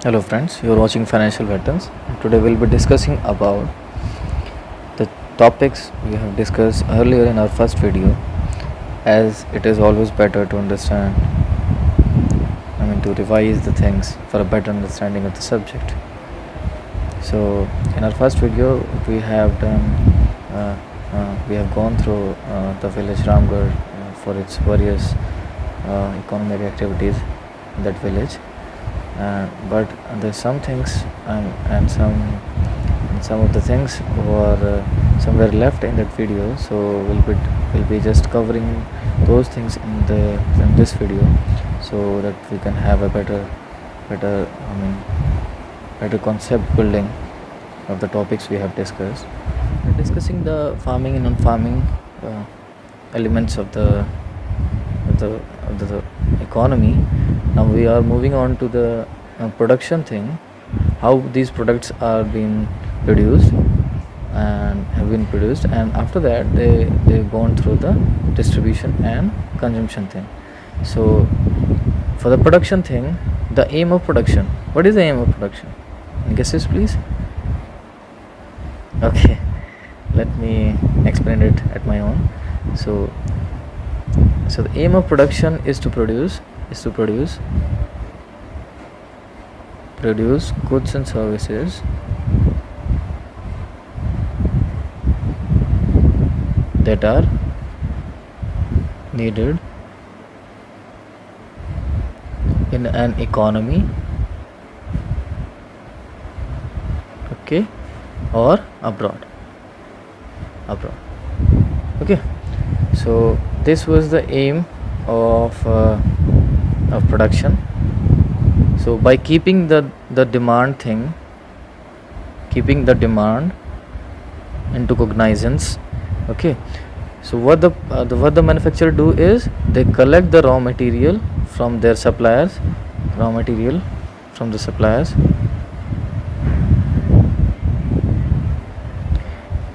Hello friends, you are watching Financial Veterans. Today we'll be discussing about the topics we have discussed earlier in our first video, as it is always better to understand, to revise the things for a better understanding of the subject. So in our first video we have gone through the village Ramgarh for its various economic activities in that village. But there's some things and some of the things were somewhere left in that video, so we'll be just covering those things in this video, so that we can have a better concept building of the topics we have discussed. We're discussing the farming and non-farming elements of the economy. Now we are moving on to the production thing, how these products are being produced and have been produced, and after that they've gone through the distribution and consumption thing. So for the production thing, the aim of production, what is the aim of production? Any guesses, please? Okay, let me explain it at my own. So the aim of production is to produce goods and services that are needed in an economy, okay, or abroad. Okay, so this was the aim of production. So by keeping the demand thing, keeping the demand into cognizance, okay, so what the manufacturer do is they collect the raw material from their suppliers,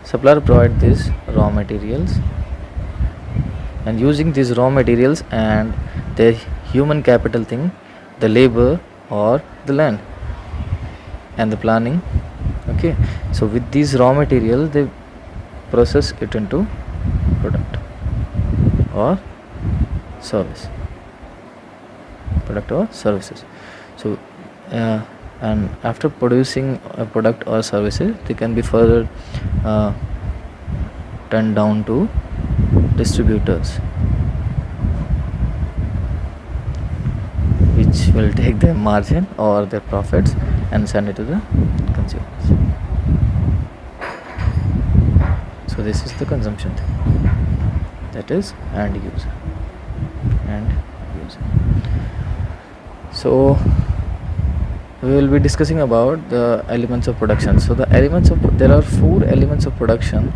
supplier provide these raw materials, and using these raw materials and their human capital thing, the labor or the land and the planning, okay, so with these raw materials they process it into product or services. So and after producing a product or services, they can be further turned down to distributors, which will take their margin or their profits and send it to the consumers. So this is the consumption thing, that is end user. So we will be discussing about the elements of production. So there are 4 elements of production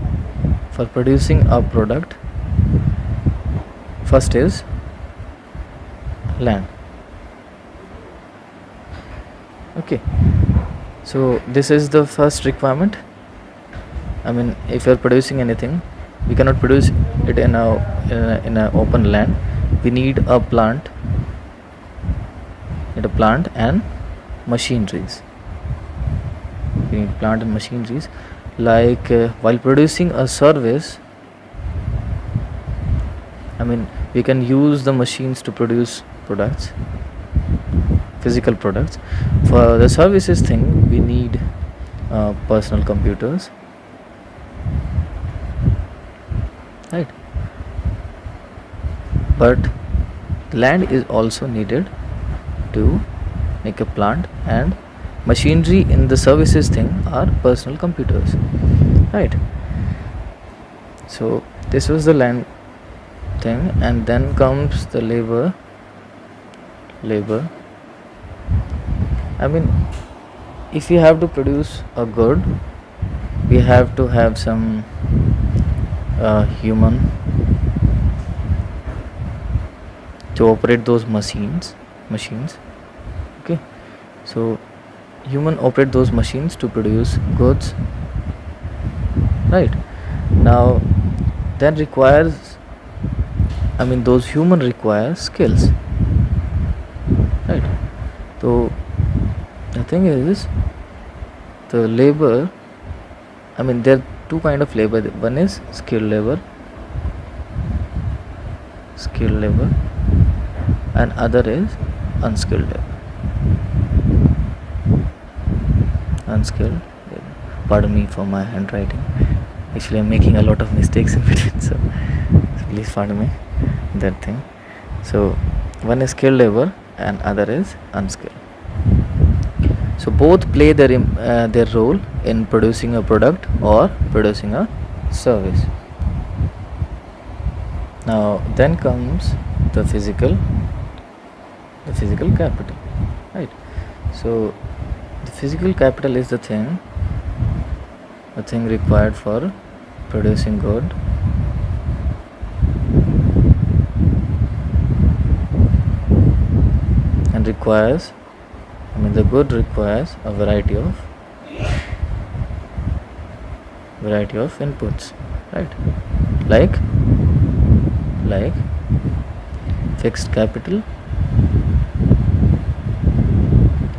for producing a product. First is land. Okay, so this is the first requirement. If you are producing anything, we cannot produce it in a open land. We need a plant and machineries. Like while producing a service, we can use the machines to produce products, physical products. For the services thing, we need personal computers, right? But land is also needed to make a plant, and machinery in the services thing are personal computers, right? So this was the land thing, and then comes the labor. If you have to produce a good, we have to have some human to operate those machines. Okay, so human operate those machines to produce goods, right? Now that requires, those human require skills, right? So The thing is, the labor, I mean, there are two kind of labor. One is skilled labor, and other is unskilled labor. Unskilled labor. Pardon me for my handwriting. Actually, I'm making a lot of mistakes in between, so please pardon me that thing. So one is skilled labor and other is unskilled. So both play their role in producing a product or producing a service. Now then comes the physical capital, right? So the physical capital is the thing required for producing good, and requires, I mean, the good requires a variety of inputs, right? Like fixed capital.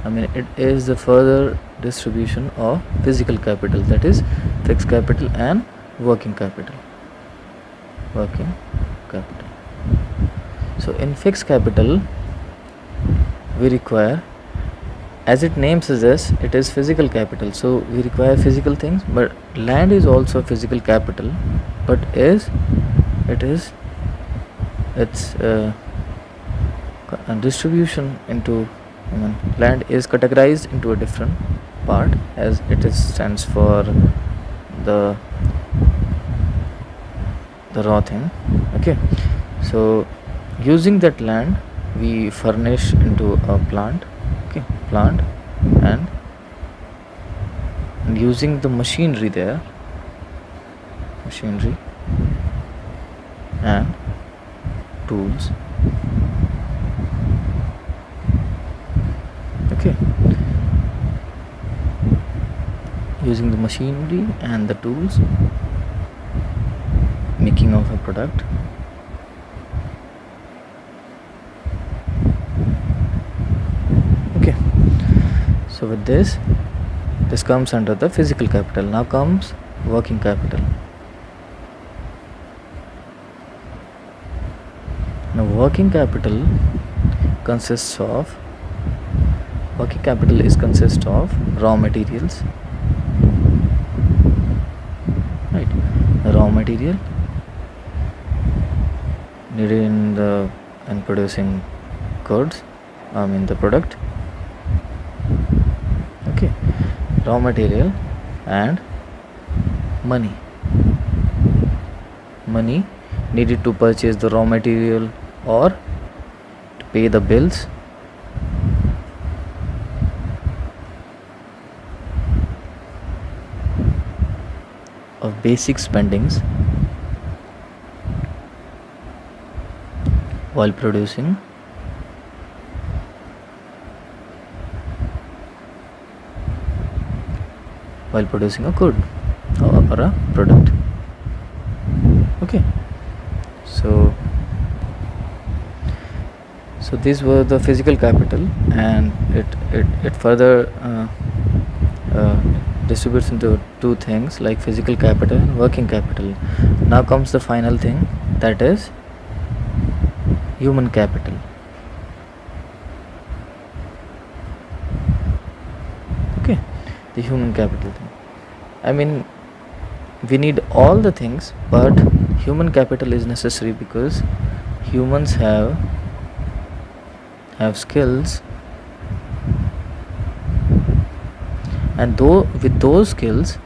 I mean, it is the further distribution of physical capital, that is fixed capital and working capital. So in fixed capital, we require, as its name suggests, it is physical capital, so we require physical things. But land is also physical capital, but its distribution into, I mean, land is categorized into a different part, as it stands for the raw thing. Okay, so using that land, we furnish into a plant, and using the machinery and tools. Okay, using the machinery and the tools, making of a product. Okay, so with this comes under the physical capital. Now comes working capital. Now working capital consists of raw materials, right? The raw material needed in producing goods, I mean the product. Okay, raw material and money needed to purchase the raw material or to pay the bills. Of basic spendings while producing a good or a product. Okay, so these were the physical capital, and it further distributes into two things, like physical capital and working capital. Now comes the final thing, that is human capital. Okay, the human capital thing. I mean, we need all the things, but human capital is necessary because humans have skills, and with those skills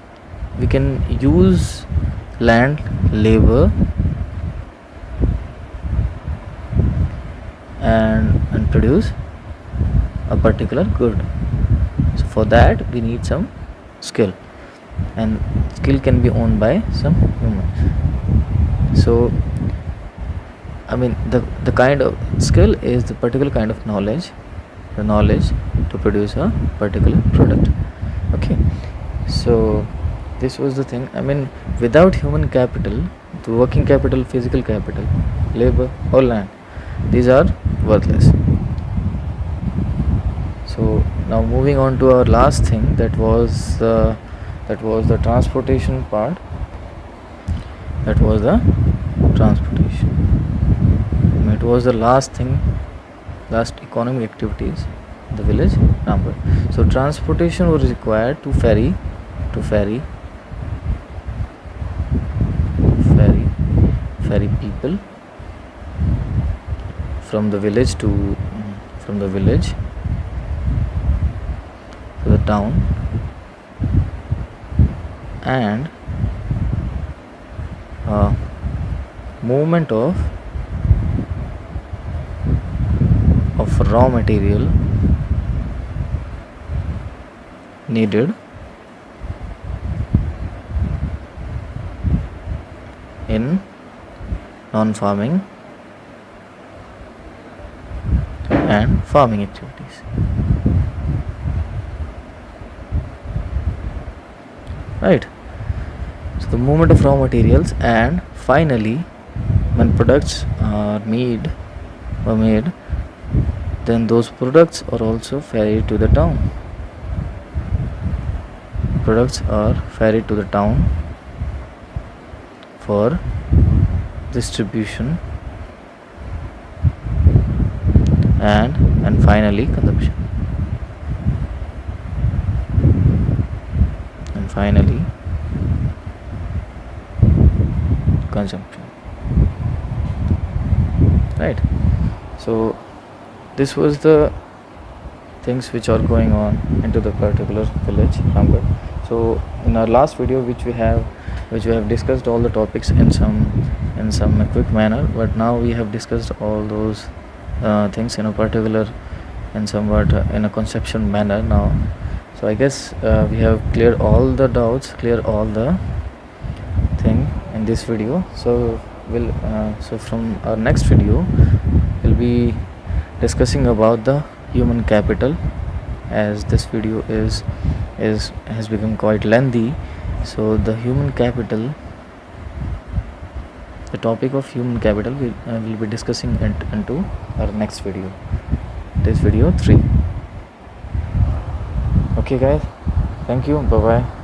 we can use land, labor, and produce a particular good. So for that we need some skill, and skill can be owned by some humans. So I mean, the kind of skill is the particular kind of knowledge, the knowledge to produce a particular product. Okay, so this was the thing. I mean, without human capital, the working capital, physical capital, labor or land, these are worthless. So now moving on to our last thing, that was the transportation part. That was the transportation. It was the last thing, last economic activities in the village Ramgarh. So transportation was required to ferry people from the village to the town, and movement of raw material needed in non-farming and farming activities. Right. So the movement of raw materials, and finally when products were made, then those products are also ferried to the town. Products are ferried to the town for distribution and finally consumption. Right. So this was the things which are going on into the particular village Ramgarh. So in our last video, which we have discussed all the topics in some quick manner, but now we have discussed all those things in a particular and somewhat in a conception manner now. So I guess we have cleared all the doubts, clear all the thing in this video. So so from our next video we'll be discussing about the human capital, as this video has become quite lengthy. So the human capital, the topic of human capital, we will be discussing into our next video. This video 3. Okay guys, thank you, bye bye.